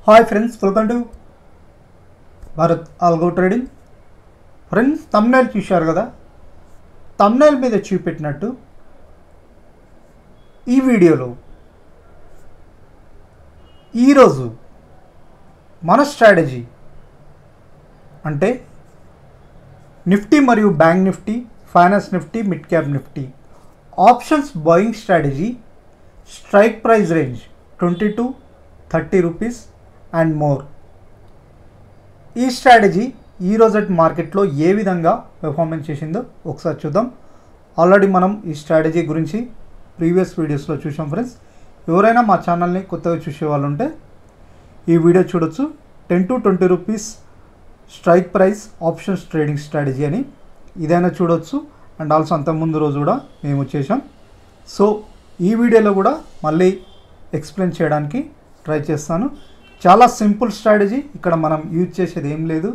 Hi friends, welcome to Bharat algo trading. Friends, thumbnail చూశారు కదా. Thumbnail మీద చూపెట్టినట్టు ఈ వీడియోలో ఈరోజు మన స్ట్రాటజీ అంటే నిఫ్టీ మరియు bank Nifty, finance Nifty, mid cap Nifty options buying strategy. Strike price range 20 to 30 rupees and more. ఈ స్ట్రాటజీ ఈ రోజటి మార్కెట్లో ఏ విధంగా పెర్ఫార్మెన్స్ చేసిందో ఒకసారి చూద్దాం. ఆల్రెడీ మనం ఈ స్ట్రాటజీ గురించి ప్రీవియస్ వీడియోస్లో చూసాం ఫ్రెండ్స్. ఎవరైనా మా ఛానల్ని కొత్తగా చూసే వాళ్ళు ఉంటే ఈ వీడియో చూడొచ్చు. 10 to 20 rupees strike price options trading strategy అని ఇదైనా చూడొచ్చు. అండ్ ఆల్సో అంతకుముందు రోజు కూడా మేము చేసాం. సో ఈ వీడియోలో కూడా మళ్ళీ ఎక్స్ప్లెయిన్ చేయడానికి ట్రై చేస్తాను. చాలా సింపుల్ స్ట్రాటజీ. ఇక్కడ మనం యూజ్ చేసేది ఏం లేదు.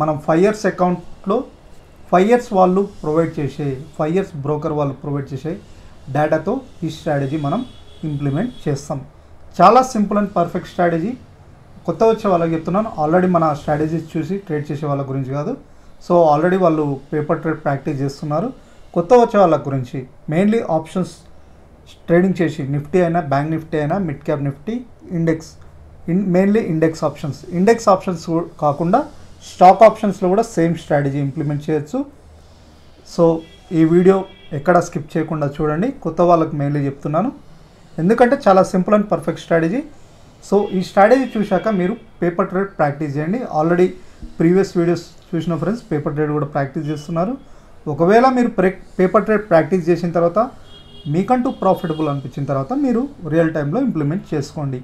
మనం 5 years అకౌంట్లో 5 years వాళ్ళు ప్రొవైడ్ చేసే 5 years బ్రోకర్ వాళ్ళు ప్రొవైడ్ చేసే డేటాతో ఈ స్ట్రాటజీ మనం ఇంప్లిమెంట్ చేస్తాం. చాలా సింపుల్ అండ్ పర్ఫెక్ట్ స్ట్రాటజీ. కొత్త వచ్చే వాళ్ళకి చెప్తున్నాను. ఆల్రెడీ మన స్ట్రాటజీస్ చూసి ట్రేడ్ చేసే వాళ్ళ గురించి కాదు. సో ఆల్రెడీ వాళ్ళు పేపర్ ట్రేడ్ ప్రాక్టీస్ చేస్తున్నారు. కొత్త వచ్చే వాళ్ళ గురించి మెయిన్లీ ఆప్షన్స్ ట్రేడింగ్ చేసి నిఫ్టీ అయినా, బ్యాంక్ నిఫ్టీ అయినా, mid cap Nifty, mainly index options కాకుండా స్టాక్ ఆప్షన్స్లో కూడా సేమ్ స్ట్రాటజీ ఇంప్లిమెంట్ చేయొచ్చు. సో ఈ వీడియో ఎక్కడ స్కిప్ చేయకుండా చూడండి. కొత్త వాళ్ళకి మెయిన్లీ చెప్తున్నాను, ఎందుకంటే చాలా simple and perfect strategy. So ఈ స్ట్రాటజీ చూశాక మీరు పేపర్ ట్రేడ్ ప్రాక్టీస్ చేయండి. ఆల్రెడీ ప్రీవియస్ వీడియోస్ చూసిన ఫ్రెండ్స్ పేపర్ ట్రేడ్ కూడా ప్రాక్టీస్ చేస్తున్నారు. ఒకవేళ మీరు పేపర్ ట్రేడ్ ప్రాక్టీస్ చేసిన తర్వాత మీకంటూ ప్రాఫిటబుల్ అనిపించిన తర్వాత మీరు రియల్ టైంలో ఇంప్లిమెంట్ చేసుకోండి.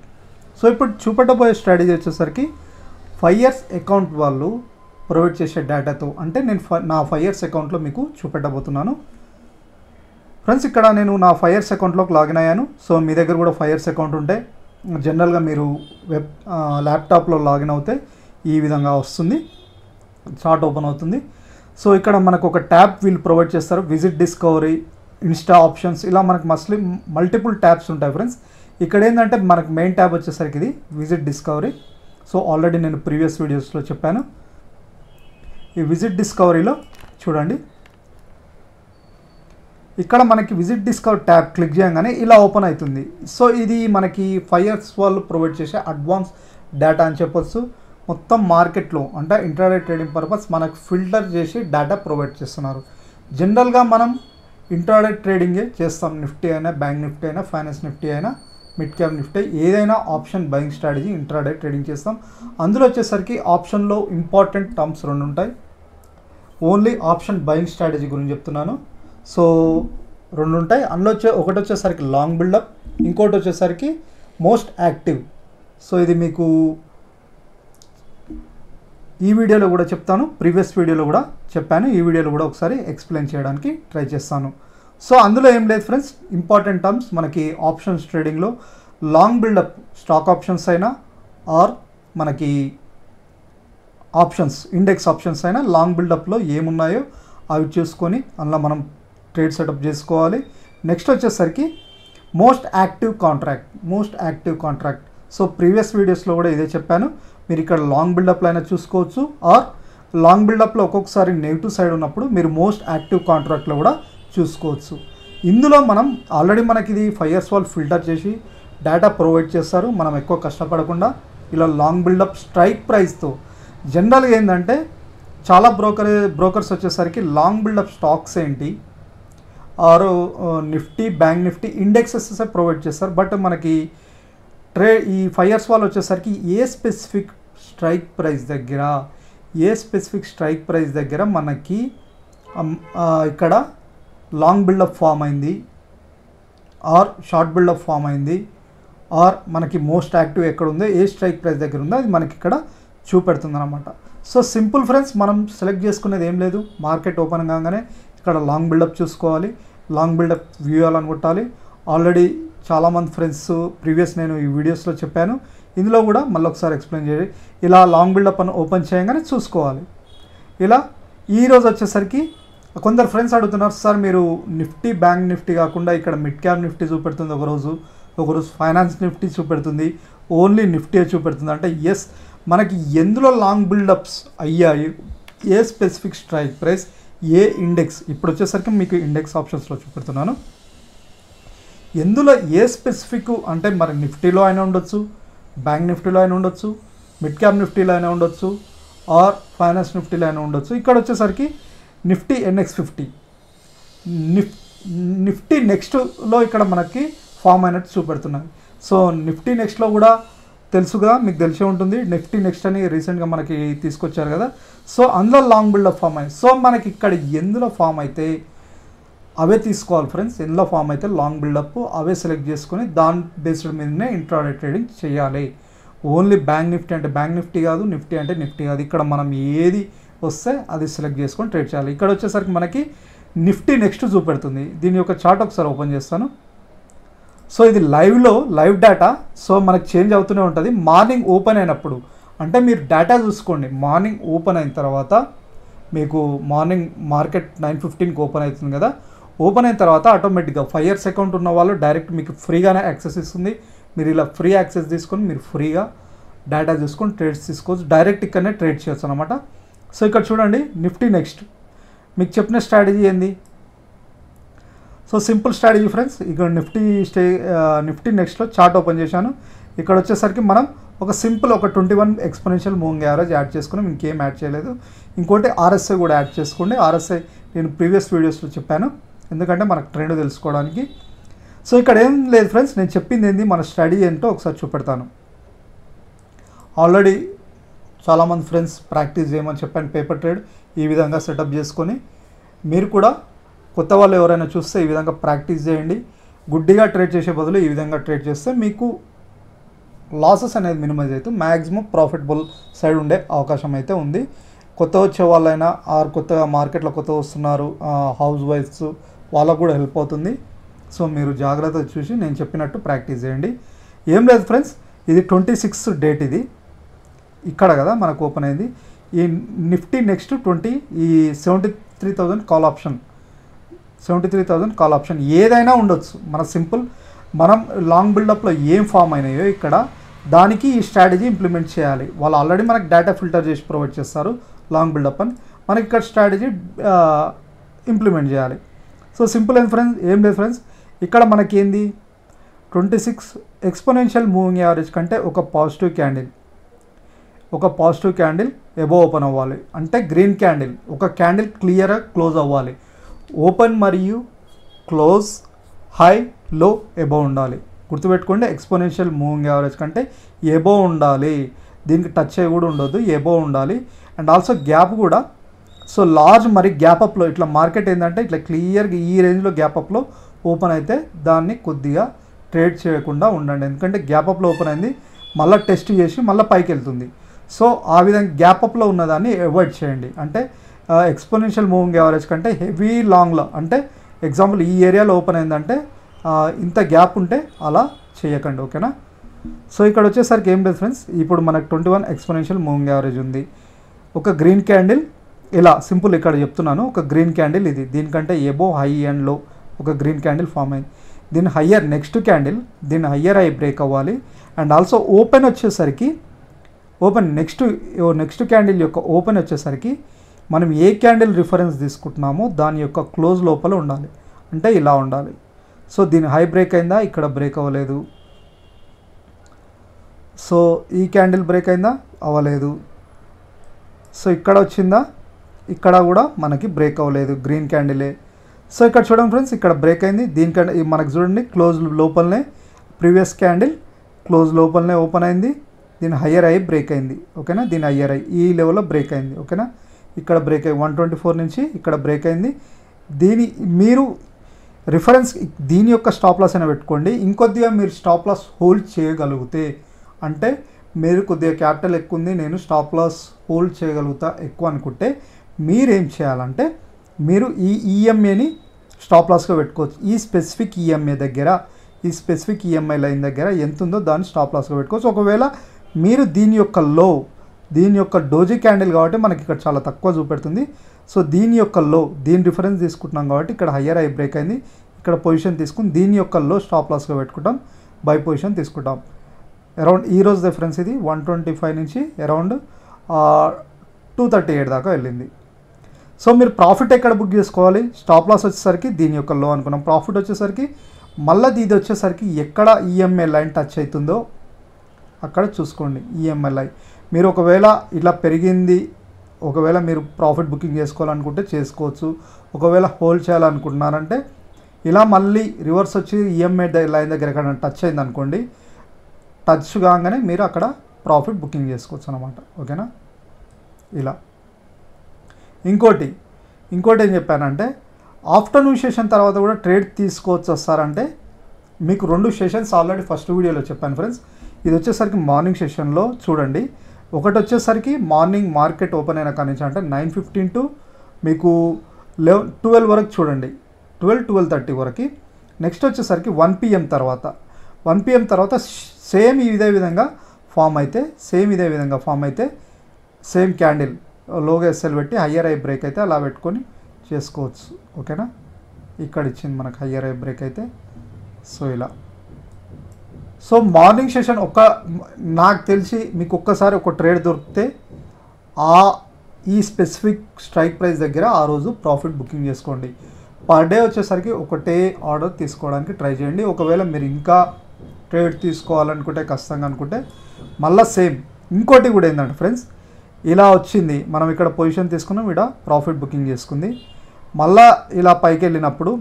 సో ఇప్పుడు చూపెట్టబోయే స్ట్రాటజీ వచ్చేసరికి 5 years అకౌంట్ వాళ్ళు ప్రొవైడ్ చేసే డేటాతో, అంటే నేను నా 5 years అకౌంట్లో మీకు చూపెట్టబోతున్నాను ఫ్రెండ్స్. ఇక్కడ నేను నా 5 years అకౌంట్లోకి లాగిన్ అయ్యాను. సో మీ దగ్గర కూడా 5 years అకౌంట్ ఉంటే జనరల్గా మీరు ల్యాప్టాప్లో లాగిన్ అవుతే ఈ విధంగా వస్తుంది, చార్ట్ ఓపెన్ అవుతుంది. సో ఇక్కడ మనకు ఒక ట్యాబ్ వీళ్ళు ప్రొవైడ్ చేస్తారు. విజిట్ డిస్కవరీ, ఇన్స్టా ఆప్షన్స్, ఇలా మనకు మల్టిపుల్ ట్యాబ్స్ ఉంటాయి ఫ్రెండ్స్. ఇక్కడ ఏంటంటే మనకు మెయిన్ ట్యాబ్ వచ్చేసరికి ఇది విజిట్ డిస్కవరీ. సో ఆల్రెడీ నేను ప్రీవియస్ వీడియోస్లో చెప్పాను. ఈ విజిట్ డిస్కవరీలో చూడండి, ఇక్కడ మనకి విజిట్ డిస్కవర్ ట్యాబ్ క్లిక్ చేయగానే ఇలా ఓపెన్ అవుతుంది. సో ఇది మనకి 5 years వాళ్ళు ప్రొవైడ్ చేసే అడ్వాన్స్ డేటా అని చెప్పొచ్చు. మొత్తం మార్కెట్లో అంటే ఇంట్రాడే ట్రేడింగ్ పర్పస్ మనకు ఫిల్టర్ చేసి డేటా ప్రొవైడ్ చేస్తున్నారు. జనరల్గా మనం ఇంట్రాడే ట్రేడింగే చేస్తాం. నిఫ్టీ అయినా, బ్యాంక్ నిఫ్టీ అయినా, ఫైనాన్స్ నిఫ్టీ అయినా, మిడ్ క్యాప్ నిఫ్టీ, ఏదైనా option buying strategy intraday trading చేస్తాం. అందులో వచ్చేసరికి ఆప్షన్లో ఇంపార్టెంట్ టర్మ్స్ 2 ఉంటాయి. ఓన్లీ ఆప్షన్ బయింగ్ స్ట్రాటజీ గురించి చెప్తున్నాను. సో 2 ఉంటాయి. అందులో ఒకటి వచ్చేసరికి లాంగ్ బిల్డప్, ఇంకోటి వచ్చేసరికి మోస్ట్ యాక్టివ్. సో ఇది మీకు ఈ వీడియోలో కూడా చెప్తాను, ప్రీవియస్ వీడియోలో కూడా చెప్పాను. ఈ వీడియోలో కూడా ఒకసారి ఎక్స్ప్లెయిన్ చేయడానికి ట్రై చేస్తాను. సో అందులో ఏం లేదు ఫ్రెండ్స్, ఇంపార్టెంట్ టర్మ్స్ మనకి ఆప్షన్స్ ట్రేడింగ్లో లాంగ్ బిల్డప్, స్టాక్ ఆప్షన్స్ అయినా ఆర్ మనకి ఆప్షన్స్ ఇండెక్స్ ఆప్షన్స్ అయినా లాంగ్ బిల్డప్లో ఏమున్నాయో అవి చూసుకొని అందులో మనం ట్రేడ్ సెటప్ చేసుకోవాలి. నెక్స్ట్ వచ్చేసరికి most active contract. So previous వీడియోస్లో కూడా ఇదే చెప్పాను. మీరు ఇక్కడ లాంగ్ బిల్డప్లో అయినా చూసుకోవచ్చు, ఆర్ లాంగ్ బిల్డప్లో ఒక్కొక్కసారి నెగిటివ్ సైడ్ ఉన్నప్పుడు మీరు మోస్ట్ యాక్టివ్ కాంట్రాక్ట్లో కూడా చూసుకోవచ్చు. ఇందులో మనం ఆల్రెడీ మనకి ఇది 5 years వాళ్ళు ఫిల్టర్ చేసి డేటా ప్రొవైడ్ చేస్తారు. మనం ఎక్కువ కష్టపడకుండా ఇలా లాంగ్ బిల్డప్ స్ట్రైక్ ప్రైస్తో, జనరల్గా ఏంటంటే చాలా బ్రోకర్స్ వచ్చేసరికి లాంగ్ బిల్డప్ స్టాక్స్ ఏంటి or Nifty, bank Nifty, indexes provide చేస్తారు. బట్ మనకి ఈ 5 years వాళ్ళు వచ్చేసరికి ఏ స్పెసిఫిక్ స్ట్రైక్ ప్రైస్ దగ్గర మనకి ఇక్కడ లాంగ్ బిల్డప్ ఫామ్ అయింది ఆర్ షార్ట్ బిల్డప్ ఫామ్ అయింది ఆర్ మనకి మోస్ట్ యాక్టివ్ ఎక్కడ ఉందో, ఏ స్ట్రైక్ ప్రైస్ దగ్గర ఉందో అది మనకి ఇక్కడ చూపెడుతుంది అనమాట. సో సింపుల్ ఫ్రెండ్స్, మనం సెలెక్ట్ చేసుకునేది ఏం లేదు. మార్కెట్ ఓపెన్ కాగానే ఇక్కడ లాంగ్ బిల్డప్ చూసుకోవాలి, లాంగ్ బిల్డప్ వ్యూ అని కొట్టాలి. ఆల్రెడీ చాలామంది ఫ్రెండ్స్ ప్రీవియస్ నేను ఈ వీడియోస్లో చెప్పాను. ఇందులో కూడా మళ్ళీ ఒకసారి ఎక్స్ప్లెయిన్ చేయాలి. ఇలా లాంగ్ బిల్డప్ అని ఓపెన్ చేయగానే చూసుకోవాలి. ఇలా ఈరోజు వచ్చేసరికి కొందరు ఫ్రెండ్స్ అడుగుతున్నారు, సార్ మీరు నిఫ్టీ, బ్యాంక్ నిఫ్టీ కాకుండా ఇక్కడ మిడ్ క్యాప్ నిఫ్టీ చూపెడుతుంది ఒకరోజు, ఒకరోజు ఫైనాన్స్ నిఫ్టీ చూపెడుతుంది, ఓన్లీ నిఫ్టీ చూపెడుతుంది. అంటే ఎస్ మనకి ఎందులో లాంగ్ బిల్డప్స్ అయ్యాయి, ఏ స్పెసిఫిక్ స్ట్రైక్ ప్రైస్, ఏ ఇండెక్స్, ఇప్పుడు వచ్చేసరికి మీకు ఇండెక్స్ ఆప్షన్స్లో చూపెడుతున్నాను. ఎందులో ఏ స్పెసిఫిక్ అంటే మరి నిఫ్టీలో అయినా ఉండొచ్చు, బ్యాంక్ నిఫ్టీలో అయినా ఉండొచ్చు, మిడ్ క్యాప్ నిఫ్టీలో అయినా ఉండొచ్చు, ఆర్ ఫైనాన్స్ నిఫ్టీలో అయినా ఉండొచ్చు. ఇక్కడ వచ్చేసరికి నిఫ్టీ NX50 నిఫ్టీ నెక్స్ట్లో ఇక్కడ మనకి ఫామ్ అయినట్టు చూపెడుతున్నాయి. సో నిఫ్టీ నెక్స్ట్లో కూడా తెలుసుగా, మీకు తెలిసే ఉంటుంది, నిఫ్టీ నెక్స్ట్ అని రీసెంట్గా మనకి తీసుకొచ్చారు కదా. సో అందులో లాంగ్ బిల్డప్ ఫామ్ అయ్యి, సో మనకి ఇక్కడ ఎందులో ఫామ్ అయితే అవే తీసుకోవాలి ఫ్రెండ్స్. ఎందులో ఫామ్ అయితే లాంగ్ బిల్డప్ అవే సెలెక్ట్ చేసుకొని దాని బేస్డ్ మీదనే ఇంట్రాడే ట్రేడింగ్ చేయాలి. ఓన్లీ బ్యాంక్ నిఫ్టీ అంటే బ్యాంక్ నిఫ్టీ కాదు, నిఫ్టీ అంటే నిఫ్టీ కాదు. ఇక్కడ మనం ఏది వస్తే అది సెలెక్ట్ చేసుకొని ట్రేడ్ చేయాలి. ఇక్కడ వచ్చేసరికి మనకి నిఫ్టీ నెక్స్ట్ చూపెడుతుంది. దీని యొక్క చార్ట్ ఒకసారి ఓపెన్ చేస్తాను. సో ఇది లైవ్ డేటా. సో మనకి చేంజ్ అవుతూనే ఉంటుంది. మార్నింగ్ ఓపెన్ అయినప్పుడు అంటే మీరు డేటా చూసుకోండి. మార్నింగ్ ఓపెన్ అయిన తర్వాత మీకు మార్నింగ్ మార్కెట్ 9:15కి ఓపెన్ అవుతుంది కదా. ఓపెన్ అయిన తర్వాత ఆటోమేటిక్గా 5 years అకౌంట్ ఉన్న వాళ్ళు డైరెక్ట్ మీకు ఫ్రీగానే యాక్సెస్ ఇస్తుంది. మీరు ఇలా ఫ్రీ యాక్సెస్ తీసుకొని మీరు ఫ్రీగా డేటా చూసుకొని ట్రేడ్స్ తీసుకోవచ్చు. డైరెక్ట్ ఇక్కడనే ట్రేడ్ చేయొచ్చు అనమాట. సో ఇక్కడ చూడండి నిఫ్టీ నెక్స్ట్ మీకు చెప్పిన స్ట్రాటజీ ఏంది. So simple strategy friends. ఇక్కడ నిఫ్టీ నెక్స్ట్లో చార్ట్ ఓపెన్ చేశాను. ఇక్కడ వచ్చేసరికి మనం ఒక simple 21 exponential moving average add చేసుకుని ఇంకేం యాడ్ చేయలేదు. ఇంకోటి RSI కూడా యాడ్ చేసుకోండి. RSI నేను ప్రీవియస్ వీడియోస్లో చెప్పాను, ఎందుకంటే మనకు ట్రెండ్ తెలుసుకోవడానికి. సో ఇక్కడ ఏం లేదు ఫ్రెండ్స్, నేను చెప్పింది ఏంది, మన స్టడీ ఏంటో ఒకసారి చూపెడతాను. ఆల్రెడీ చాలామంది ఫ్రెండ్స్ ప్రాక్టీస్ చేయమని చెప్పాను. పేపర్ ట్రేడ్ ఈ విధంగా సెటప్ చేసుకొని మీరు కూడా కొత్త వాళ్ళు ఎవరైనా చూస్తే ఈ విధంగా ప్రాక్టీస్ చేయండి. గుడ్డిగా ట్రేడ్ చేసే బదులు ఈ విధంగా ట్రేడ్ చేస్తే మీకు లాసెస్ అనేది మినిమైజ్ అవుతూ మ్యాక్సిమం ప్రాఫిటబుల్ సైడ్ ఉండే అవకాశం అయితే ఉంది. కొత్త వచ్చే వాళ్ళైనా ఆర్ కొత్తగా మార్కెట్లో కొత్త వస్తున్నారు హౌస్ వైఫ్స్, వాళ్ళకు కూడా హెల్ప్ అవుతుంది. సో మీరు జాగ్రత్త చూసి నేను చెప్పినట్టు ప్రాక్టీస్ చేయండి. ఏం లేదు ఫ్రెండ్స్, ఇది 26 డేట్, ఇది ఇక్కడ కదా మనకు ఓపెన్ అయింది. ఈ నిఫ్టీ నెక్స్ట్ 20 ఈ 73,000 కాల్ ఆప్షన్, 73,000 కాల్ ఆప్షన్ ఏదైనా ఉండొచ్చు. మన సింపుల్ మనం లాంగ్ బిల్డప్లో ఏం ఫామ్ అయినాయో ఇక్కడ దానికి ఈ స్ట్రాటజీ ఇంప్లిమెంట్ చేయాలి. వాళ్ళు ఆల్రెడీ మనకు డేటా ఫిల్టర్ చేసి ప్రొవైడ్ చేస్తారు లాంగ్ బిల్డప్ అని, మనకి ఇక్కడ స్ట్రాటజీ ఇంప్లిమెంట్ చేయాలి. సో సింపుల్ ఏం లేదు ఫ్రెండ్స్, ఇక్కడ మనకి ఏంది 26 ఎక్స్పోనెన్షియల్ మూవింగ్ యావరేజ్ కంటే ఒక పాజిటివ్ క్యాండిల్ ఎబో ఓపెన్ అవ్వాలి. అంటే గ్రీన్ క్యాండిల్, ఒక క్యాండిల్ క్లియర్గా క్లోజ్ అవ్వాలి. ఓపెన్ మరియు క్లోజ్, హై, లో, ఎబో ఉండాలి. గుర్తుపెట్టుకోండి, ఎక్స్పోనెన్షియల్ మూవింగ్ యావరేజ్ కంటే ఎబో ఉండాలి. దీనికి టచ్ అయ్యి కూడా ఉండొద్దు, ఎబో ఉండాలి. అండ్ ఆల్సో గ్యాప్ కూడా, సో లార్జ్ మరి గ్యాప్ అప్లో ఇట్లా మార్కెట్ ఏంటంటే ఇట్లా క్లియర్గా ఈ రేంజ్లో గ్యాప్ అప్లో ఓపెన్ అయితే దాన్ని కొద్దిగా ట్రేడ్ చేయకుండా ఉండండి. ఎందుకంటే గ్యాప్ అప్లో ఓపెన్ అయింది, మళ్ళీ టెస్ట్ చేసి మళ్ళీ పైకి వెళ్తుంది. సో ఆ విధంగా గ్యాప్ అప్లో ఉన్నదాన్ని అవాయిడ్ చేయండి. అంటే ఎక్స్పోనెన్షియల్ మూవింగ్ యావరేజ్ కంటే హెవీ లాంగ్లో, అంటే ఎగ్జాంపుల్ ఈ ఏరియాలో ఓపెన్ అయిందంటే ఇంత గ్యాప్ ఉంటే అలా చేయకండి, ఓకేనా. సో ఇక్కడ వచ్చేసరికి ఏం లేదు ఫ్రెండ్స్, ఇప్పుడు మనకు 21 ఎక్స్పోనెన్షియల్ మూవింగ్ యావరేజ్ ఉంది. ఒక గ్రీన్ క్యాండిల్ ఇలా సింపుల్ ఇక్కడ చెప్తున్నాను, ఒక గ్రీన్ క్యాండిల్ ఇది, దీనికంటే ఎబో, హై అండ్ లో ఒక గ్రీన్ క్యాండిల్ ఫామ్ అయింది. దీని హయ్యర్ నెక్స్ట్ క్యాండిల్, దీని హయ్యర్ హై బ్రేక్ అవ్వాలి. అండ్ ఆల్సో ఓపెన్ వచ్చేసరికి నెక్స్ట్ క్యాండిల్ యొక్క ఓపెన్ వచ్చేసరికి మనం ఏ క్యాండిల్ రిఫరెన్స్ తీసుకుంటున్నామో దాని యొక్క క్లోజ్ లోపల ఉండాలి, అంటే ఇలా ఉండాలి. సో దీని హై బ్రేక్ అయిందా, ఇక్కడ బ్రేక్ అవ్వలేదు. సో ఈ క్యాండిల్ బ్రేక్ అయిందా, అవ్వలేదు. సో ఇక్కడ వచ్చిందా, ఇక్కడ కూడా మనకి బ్రేక్ అవ్వలేదు, గ్రీన్ క్యాండిలే. సో ఇక్కడ చూడండి ఫ్రెండ్స్, ఇక్కడ బ్రేక్ అయింది. దీనికంటే మనకు చూడండి క్లోజ్ లోపలనే ప్రీవియస్ క్యాండిల్ క్లోజ్ లోపలనే ఓపెన్ అయింది. దీని హయ్యర్ అయ్యి బ్రేక్ అయింది, ఓకేనా. దీని హయ్యర్ అయ్యి ఈ లెవెల్లో బ్రేక్ అయింది, ఓకేనా. ఇక్కడ బ్రేక్ అయ్యి 124 నుంచి ఇక్కడ బ్రేక్ అయింది. మీరు రిఫరెన్స్ దీని యొక్క స్టాప్ లాస్ అయినా పెట్టుకోండి. ఇంకొద్దిగా మీరు స్టాప్ లాస్ హోల్డ్ చేయగలిగితే, అంటే మీరు కొద్దిగా క్యాపిటల్ ఎక్కువ ఉంది, నేను స్టాప్ లాస్ హోల్డ్ చేయగలుగుతా ఎక్కువ అనుకుంటే మీరేం చేయాలంటే మీరు ఈ ఈఎంఏని స్టాప్ లాస్గా పెట్టుకోవచ్చు. ఈ స్పెసిఫిక్ ఈఎంఐ లైన్ దగ్గర ఎంత ఉందో దాన్ని స్టాప్ లాస్గా పెట్టుకోవచ్చు. ఒకవేళ మీరు దీని యొక్క డోజీ క్యాండిల్ కాబట్టి మనకి ఇక్కడ చాలా తక్కువ చూపెడుతుంది. సో దీని రిఫరెన్స్ తీసుకుంటున్నాం కాబట్టి ఇక్కడ హయ్యర్ హై బ్రేక్ అయింది, ఇక్కడ పొజిషన్ తీసుకుని దీని యొక్క లో స్టాప్ లాస్గా పెట్టుకుంటాం. బై పొజిషన్ తీసుకుంటాం. అరౌండ్ ఈరోజు రిఫరెన్స్ ఇది 125 నుంచి అరౌండ్ 238 దాకా వెళ్ళింది. సో మీరు ప్రాఫిట్ ఎక్కడ బుక్ చేసుకోవాలి? స్టాప్ లాస్ వచ్చేసరికి దీని యొక్క లో అనుకున్నాం. ప్రాఫిట్ వచ్చేసరికి మళ్ళీ ఇది వచ్చేసరికి ఎక్కడ ఈఎంఐ లైన్ టచ్ అవుతుందో అక్కడ చూసుకోండి. ఈఎంఐ లైన్ మీరు ఒకవేళ ఇలా పెరిగింది, ఒకవేళ మీరు ప్రాఫిట్ బుకింగ్ చేసుకోవాలనుకుంటే చేసుకోవచ్చు. ఒకవేళ హోల్డ్ చేయాలనుకుంటున్నారంటే ఇలా మళ్ళీ రివర్స్ వచ్చి ఈఎంఐ లైన్ దగ్గర ఎక్కడ టచ్ అయింది అనుకోండి, టచ్ కాగానే మీరు అక్కడ ప్రాఫిట్ బుకింగ్ చేసుకోవచ్చు అనమాట. ఓకేనా? ఇలా ఇంకోటి ఏం చెప్పానంటే ఆఫ్టర్నూన్ సెషన్ తర్వాత కూడా ట్రేడ్ తీసుకోవచ్చు వస్తారంటే మీకు 2 సెషన్స్ ఆల్రెడీ ఫస్ట్ వీడియోలో చెప్పాను ఫ్రెండ్స్. ఇది వచ్చేసరికి మార్నింగ్ సెషన్లో చూడండి. ఒకటి వచ్చేసరికి మార్నింగ్ మార్కెట్ ఓపెన్ అయిన కానీ అంటే 9:15 టు మీకు 12 వరకు చూడండి, 12-12:30 వరకు. నెక్స్ట్ వచ్చేసరికి 1 PM తర్వాత సేమ్ ఇదే విధంగా ఫామ్ అయితే సేమ్ క్యాండిల్ లోగా ఎస్ఎల్ పెట్టి హయ్యర్ ఐ బ్రేక్ అయితే అలా పెట్టుకొని చేసుకోవచ్చు. ఓకేనా? ఇక్కడ ఇచ్చింది మనకు హయ్యర్ ఐ బ్రేక్ అయితే. సో ఇలా సో మార్నింగ్ సెషన్ నాకు తెలిసి మీకు ఒక్కసారి ఒక ట్రేడ్ దొరికితే ఈ స్పెసిఫిక్ స్ట్రైక్ ప్రైస్ దగ్గర ఆ రోజు ప్రాఫిట్ బుకింగ్ చేసుకోండి. పర్ డే వచ్చేసరికి ఒకటే ఆర్డర్ తీసుకోవడానికి ట్రై చేయండి. ఒకవేళ మీరు ఇంకా ట్రేడ్ తీసుకోవాలనుకుంటే కష్టంగా అనుకుంటే మళ్ళీ సేమ్ ఇంకోటి కూడా ఏంటంటే ఫ్రెండ్స్, ఇలా వచ్చింది మనం ఇక్కడ పొజిషన్ తీసుకున్నాం, ఇక్కడ ప్రాఫిట్ బుకింగ్ చేసుకుంది. మళ్ళీ ఇలా పైకి వెళ్ళినప్పుడు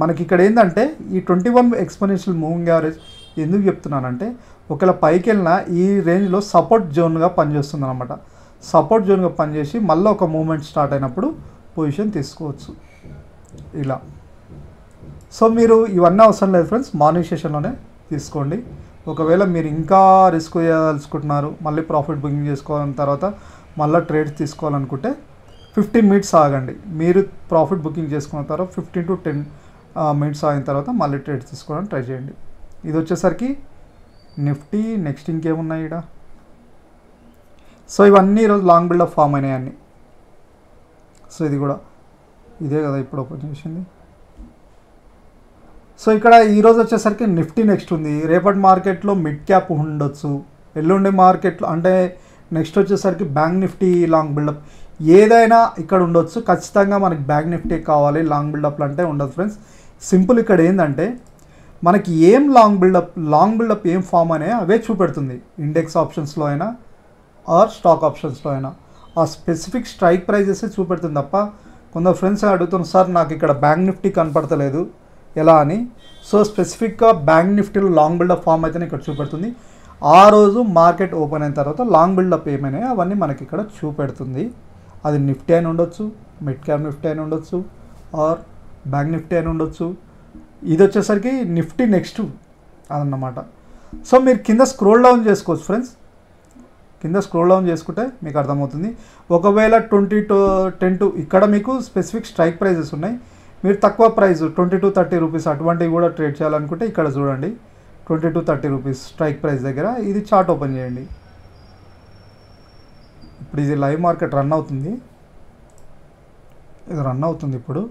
మనకి ఇక్కడ ఏంటంటే ఈ 21 ఎక్స్పోనెన్షియల్ మూవింగ్ యావరేజ్ ఎందుకు చెప్తున్నానంటే ఒకవేళ పైకి వెళ్ళినా ఈ రేంజ్లో సపోర్ట్ జోన్గా పనిచేస్తుంది అనమాట. సపోర్ట్ జోన్గా పనిచేసి మళ్ళీ ఒక మూమెంట్ స్టార్ట్ అయినప్పుడు పొజిషన్ తీసుకోవచ్చు ఇలా. సో మీరు ఇవన్నీ అవసరం లేదు ఫ్రెండ్స్, మార్నింగ్ సెషన్లోనే తీసుకోండి. ఒకవేళ మీరు ఇంకా రిస్క్ చేయదలుచుకుంటున్నారు, మళ్ళీ ప్రాఫిట్ బుకింగ్ చేసుకోవాలని తర్వాత మళ్ళీ ట్రేడ్స్ తీసుకోవాలనుకుంటే 15 మినిట్స్ ఆగండి. మీరు ప్రాఫిట్ బుకింగ్ చేసుకున్న తర్వాత 15 to 10 మినిట్స్ ఆగిన తర్వాత మళ్ళీ ట్రేడ్స్ తీసుకోవడానికి ట్రై చేయండి. ఇది వచ్చేసరికి నిఫ్టీ. నెక్స్ట్ ఇంకేమున్నాయి ఇక్కడ? సో ఇవన్నీ ఈరోజు లాంగ్ బిల్డప్ ఫామ్ అయినాయి అన్నీ. సో ఇది కూడా ఇదే కదా ఇప్పుడు ఓపెన్ చేసింది. సో ఇక్కడ ఈరోజు వచ్చేసరికి నిఫ్టీ నెక్స్ట్ ఉంది. రేపటి మార్కెట్లో మిడ్ క్యాప్ ఉండొచ్చు, ఎల్లుండి మార్కెట్లో అంటే నెక్స్ట్ వచ్చేసరికి బ్యాంక్ నిఫ్టీ లాంగ్ బిల్డప్ ఏదైనా ఇక్కడ ఉండొచ్చు. ఖచ్చితంగా మనకి బ్యాంక్ నిఫ్టీ కావాలి లాంగ్ బిల్డప్లు అంటే ఉండదు ఫ్రెండ్స్. సింపుల్ ఇక్కడ ఏంటంటే మనకి ఏం లాంగ్ బిల్డప్ ఏం ఫామ్ అనే అవే చూపెడుతుంది. ఇండెక్స్ ఆప్షన్స్లో అయినా ఆర్ స్టాక్ ఆప్షన్స్లో అయినా ఆ స్పెసిఫిక్ స్ట్రైక్ ప్రైజెస్ చూపెడుతుంది తప్ప కొందరు ఫ్రెండ్స్ అడుగుతున్నారు సార్ నాకు ఇక్కడ బ్యాంక్ నిఫ్టీ కనపడతలేదు ఎలా అని. సో స్పెసిఫిక్గా బ్యాంక్ నిఫ్టీలో లాంగ్ బిల్డప్ ఫామ్ అయితేనే ఇక్కడ చూపెడుతుంది. ఆ రోజు మార్కెట్ ఓపెన్ అయిన తర్వాత లాంగ్ బిల్డప్ ఏమైనాయో అవన్నీ మనకి ఇక్కడ చూపెడుతుంది. అది నిఫ్టీ అయినా ఉండొచ్చు, మిడ్ క్యాప్ నిఫ్టీ అయినా ఉండొచ్చు, ఆర్ బ్యాంక్ నిఫ్టీ అయినా ఉండొచ్చు. ఇది వచ్చేసరికి నిఫ్టీ నెక్స్ట్ అదన్నమాట. సో మీరు కింద స్క్రోల్ డౌన్ చేసుకోవచ్చు ఫ్రెండ్స్. కింద స్క్రోల్ డౌన్ చేసుకుంటే మీకు అర్థమవుతుంది. ఒకవేళ 20-10 ఇక్కడ మీకు స్పెసిఫిక్ స్ట్రైక్ ప్రైజెస్ ఉన్నాయి. మీరు తక్కువ ప్రైస్ 20 to 30 రూపీస్ అటువంటివి కూడా ట్రేడ్ చేయాలనుకుంటే ఇక్కడ చూడండి 20 to 30 రూపీస్ స్ట్రైక్ ప్రైస్ దగ్గర ఇది చార్ట్ ఓపెన్ చేయండి. ఇప్పుడు ఇది లైవ్ మార్కెట్ రన్ అవుతుంది, ఇది రన్ అవుతుంది ఇప్పుడు.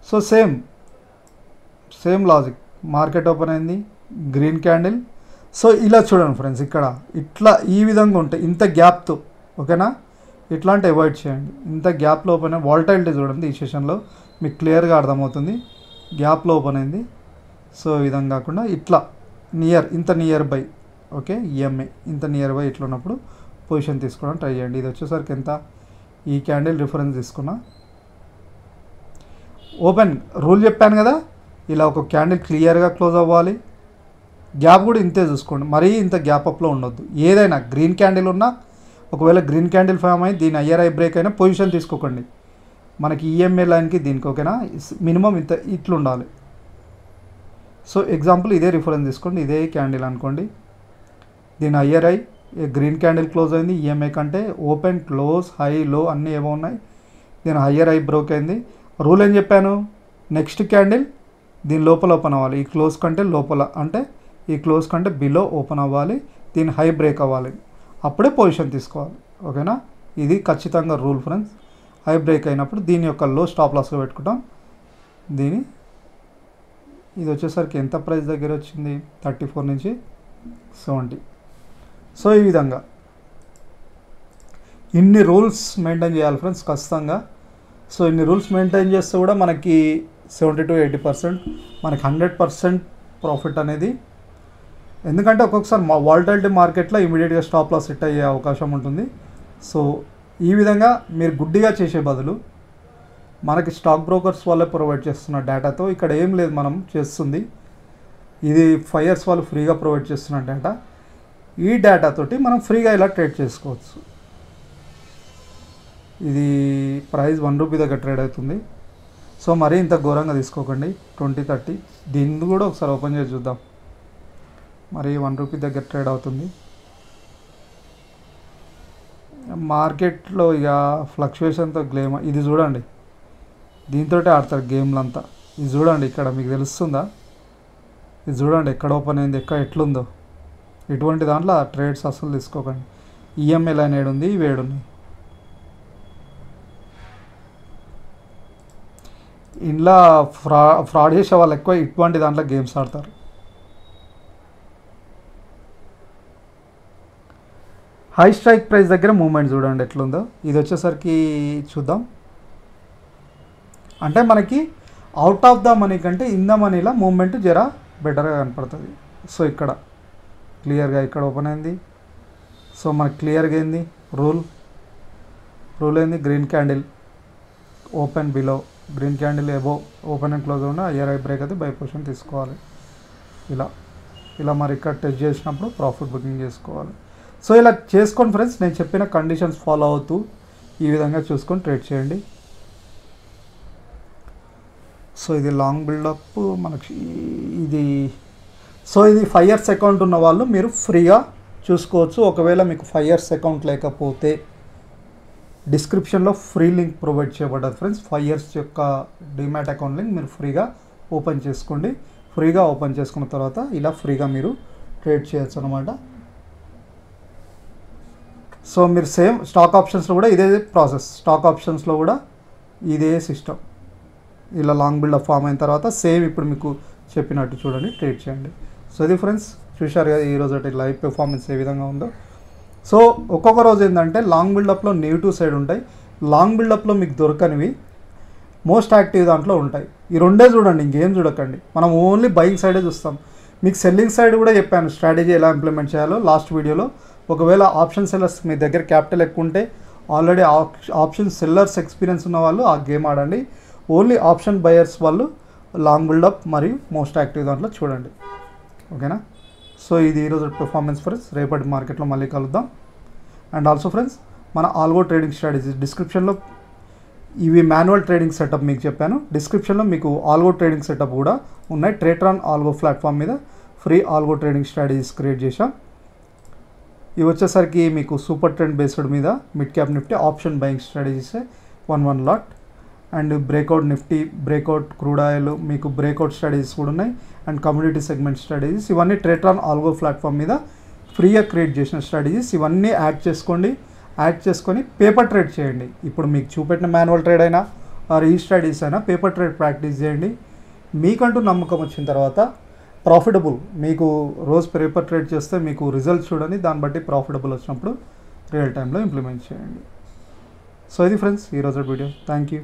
So same logic, market open అయింది, గ్రీన్ క్యాండిల్. సో ఇలా చూడండి ఫ్రెండ్స్, ఇక్కడ ఇట్లా ఈ విధంగా ఉంటాయి ఇంత గ్యాప్తో. ఓకేనా? ఇట్లాంటి అవాయిడ్ చేయండి. ఇంత గ్యాప్లో ఓపెన్ అయ్యి వాలటైలిటీ చూడండి ఈ సెషన్లో మీకు క్లియర్గా అర్థమవుతుంది. గ్యాప్లో ఓపెన్ అయింది. సో ఈ విధంగా కాకుండా ఇట్లా ఇంత నియర్ బై, ఓకే, ఈఎంఐ ఇంత నియర్ బై ఇట్లా ఉన్నప్పుడు పొజిషన్ తీసుకోవడానికి ట్రై చేయండి. ఇది వచ్చేసరికి ఎంత, ఈ క్యాండిల్ రిఫరెన్స్ తీసుకున్నా. ఓపెన్ రూల్ చెప్పాను కదా, ఇలా ఒక క్యాండిల్ క్లియర్గా క్లోజ్ అవ్వాలి. గ్యాప్ కూడా ఇంతే చూసుకోండి, మరీ ఇంత గ్యాప్ అప్లో ఉండొద్దు. ఏదైనా గ్రీన్ క్యాండిల్ ఉన్నా ఒకవేళ గ్రీన్ క్యాండిల్ ఫామ్ అయ్యి దీని హయ్యర్ ఐ బ్రేక్ అయినా పొజిషన్ తీసుకోకండి. మనకి ఈఎంఐ లైన్కి దీనికి ఓకేనా, మినిమం ఇట్లా ఉండాలి. సో ఎగ్జాంపుల్ ఇదే రిఫరెన్స్ తీసుకోండి, ఇదే క్యాండిల్ అనుకోండి. దీని higher I green candle close అయింది, ఈఎంఐ కంటే ఓపెన్ క్లోజ్ హై లో అన్నీ ఏమో ఉన్నాయి. దీని హయ్యర్ ఐ బ్రేక్ అయింది. రూల్ ఏం చెప్పాను, నెక్స్ట్ క్యాండిల్ దీని లోపల ఓపెన్ అవ్వాలి, ఈ క్లోజ్ కంటే లోపల అంటే ఈ క్లోజ్ కంటే బిలో ఓపెన్ అవ్వాలి, దీని హై బ్రేక్ అవ్వాలి, అప్పుడే పొజిషన్ తీసుకోవాలి. ఓకేనా? ఇది ఖచ్చితంగా రూల్ ఫ్రెండ్స్. హై బ్రేక్ అయినప్పుడు దీని యొక్క లో స్టాప్ లాస్లో పెట్టుకుంటాం, దీని ఇది వచ్చేసరికి ఎంత ప్రైస్ దగ్గర వచ్చింది, 34 నుంచి 70. సో ఈ విధంగా ఇన్ని రూల్స్ మెయింటైన్ చేయాలి ఫ్రెండ్స్ ఖచ్చితంగా. సో ఇన్ని రూల్స్ మెయింటైన్ చేస్తే కూడా మనకి 70 to 80% మనకి 100% ప్రాఫిట్ అనేది. ఎందుకంటే ఒక్కొక్కసారి వాలటాలిటీ మార్కెట్లో ఇమీడియట్గా స్టాప్ లాస్ హిట్ అయ్యే అవకాశం ఉంటుంది. సో ఈ విధంగా మీరు గుడ్డిగా చేసే బదులు మనకి స్టాక్ బ్రోకర్స్ వాళ్ళే ప్రొవైడ్ చేస్తున్న డేటాతో ఇక్కడ ఏం లేదు, మనం చేస్తుంది ఇది 5 years వాళ్ళు ఫ్రీగా ప్రొవైడ్ చేస్తున్న డేటా. ఈ డేటాతోటి మనం ఫ్రీగా ఇలా ట్రేడ్ చేసుకోవచ్చు. ఇది ప్రైస్ 1 రూపీ దగ్గర ట్రేడ్ అవుతుంది. సో మరీ ఇంత ఘోరంగా తీసుకోకండి, 20-30. దీన్ని కూడా ఒకసారి ఓపెన్ చేసి చూద్దాం. మరి 1 రూపీ దగ్గర ట్రేడ్ అవుతుంది. మార్కెట్లో ఇక ఫ్లక్చుయేషన్తో గ్లేమ్ ఇది చూడండి, దీంతో ఆడతారు గేమ్లంతా. ఇది చూడండి, ఇక్కడ మీకు తెలుస్తుందా, ఇది చూడండి ఎక్కడ ఓపెన్ అయింది, ఎట్లుందో. ఇటువంటి దాంట్లో ట్రేడ్స్ అసలు తీసుకోకండి. ఈఎంఐ లైన్ ఏడుంది, ఇవి ఏడున్నాయి. ఇంట్లో ఫ్రాడ్ చేసే వాళ్ళు ఎక్కువ ఇటువంటి దాంట్లో గేమ్స్ ఆడతారు. హై స్ట్రైక్ ప్రైస్ దగ్గర మూమెంట్ చూడండి ఎట్లుందో. ఇది వచ్చేసరికి చూద్దాం, అంటే మనకి అవుట్ ఆఫ్ ద మనీ కంటే ఇన్ ద మనీలో మూమెంట్ జరా బెటర్గా కనపడుతుంది. సో ఇక్కడ క్లియర్గా ఇక్కడ ఓపెన్ అయింది. సో మనకి క్లియర్గా ఏంది రూల్ ఏంది, green candle open below, green candle above, open and close ఉన్న ఇయర్ ఐ బ్రేక్ అయితే బై పొజిషన్ తీసుకోవాలి. ఇలా మరి ఇక్కడ టెస్ట్ చేసినప్పుడు ప్రాఫిట్ బుకింగ్ చేసుకోవాలి. సో ఇలా చేసుకోండి ఫ్రెండ్స్, నేను చెప్పిన కండిషన్స్ ఫాలో అవుతూ ఈ విధంగా చూసుకొని ట్రేడ్ చేయండి. సో ఇది లాంగ్ బిల్డప్ మనకి ఇది. సో ఇది 5 years అకౌంట్ ఉన్న వాళ్ళు మీరు ఫ్రీగా చూసుకోవచ్చు. ఒకవేళ మీకు 5 years అకౌంట్ లేకపోతే డిస్క్రిప్షన్లో ఫ్రీ లింక్ ప్రొవైడ్ చేయబడ్డది ఫ్రెండ్స్. 5 years యొక్క డిమాట్ అకౌంట్ లింక్ మీరు ఫ్రీగా ఓపెన్ చేసుకోండి. ఫ్రీగా ఓపెన్ చేసుకున్న తర్వాత ఇలా ఫ్రీగా మీరు ట్రేడ్ చేయొచ్చు అనమాట. సో మీరు సేమ్ స్టాక్ ఆప్షన్స్లో కూడా ఇదే ప్రాసెస్, స్టాక్ ఆప్షన్స్లో కూడా ఇదే సిస్టమ్. ఇలా లాంగ్ బిల్డప్ ఫామ్ అయిన తర్వాత సేమ్ ఇప్పుడు మీకు చెప్పినట్టు చూడండి ట్రేడ్ చేయండి. సో ఇది ఫ్రెండ్స్, చూశారు కదా ఈరోజు లైవ్ పెర్ఫార్మెన్స్ ఏ విధంగా ఉందో. సో ఒక్కొక్క రోజు ఏంటంటే లాంగ్ బిల్డప్లో నెగిటివ్ సైడ్ ఉంటాయి, లాంగ్ బిల్డప్లో మీకు దొరకనివి మోస్ట్ యాక్టివ్ దాంట్లో ఉంటాయి. ఈ రెండే చూడండి, ఇంకేం చూడకండి. మనం ఓన్లీ బయింగ్ సైడే చూస్తాం. మీకు సెల్లింగ్ సైడ్ కూడా చెప్పాను స్ట్రాటజీ ఎలా ఇంప్లిమెంట్ చేయాలో లాస్ట్ వీడియోలో. ఒకవేళ ఆప్షన్ సెల్లర్స్ మీ దగ్గర క్యాపిటల్ ఎక్కువ ఉంటే, ఆల్రెడీ ఆప్షన్ సెల్లర్స్ ఎక్స్పీరియన్స్ ఉన్న వాళ్ళు ఆ గేమ్ ఆడండి. ఓన్లీ ఆప్షన్ బయర్స్ వాళ్ళు లాంగ్ బిల్డప్ మరియు మోస్ట్ యాక్టివ్ దాంట్లో చూడండి. ఓకేనా? సో ఇది ఈరోజు పెర్ఫార్మెన్స్ ఫ్రెండ్స్. రేపటి మార్కెట్లో మళ్ళీ కలుద్దాం. అండ్ ఆల్సో ఫ్రెండ్స్, మన ఆల్గో ట్రేడింగ్ స్ట్రాటజీస్ డిస్క్రిప్షన్లో ఇవి మాన్యువల్ ట్రేడింగ్ సెటప్ మీకు చెప్పాను. డిస్క్రిప్షన్లో మీకు ఆల్గో ట్రేడింగ్ సెటప్ కూడా ఉన్నాయి. ట్రేట్రాన్ ఆల్గో ప్లాట్ఫామ్ మీద free algo trading strategies create చేశాం. ఇవి వచ్చేసరికి మీకు సూపర్ ట్రెండ్ బేస్డ్ మీద mid cap Nifty option buying స్ట్రాటజీసే 1 lot. And breakout Nifty, breakout crude oil, మీకు బ్రేక్అవుట్ స్ట్రాటజీస్ కూడా ఉన్నాయి. అండ్ కమ్యూనిటీ సెగ్మెంట్ స్ట్రాటజీస్, ఇవన్నీ ట్రేట్రాన్ ఆల్గో ప్లాట్ఫామ్ మీద ఫ్రీగా క్రియేట్ చేసిన స్ట్రాటజీస్. ఇవన్నీ యాడ్ చేసుకోండి. యాడ్ చేసుకొని పేపర్ ట్రేడ్ చేయండి. ఇప్పుడు మీకు చూపెట్టిన మాన్యువల్ ట్రేడ్ అయినా ఆర్ ఈ స్ట్రాటజీస్ అయినా పేపర్ ట్రేడ్ ప్రాక్టీస్ చేయండి. మీకంటూ నమ్మకం వచ్చిన తర్వాత ప్రాఫిటబుల్, మీకు రోజు పేపర్ ట్రేడ్ చేస్తే మీకు రిజల్ట్స్ చూడండి, దాన్ని బట్టి ప్రాఫిటబుల్ వచ్చినప్పుడు రియల్ టైంలో ఇంప్లిమెంట్ చేయండి. సో ఇది ఫ్రెండ్స్ ఈరోజు వీడియో. Thank you.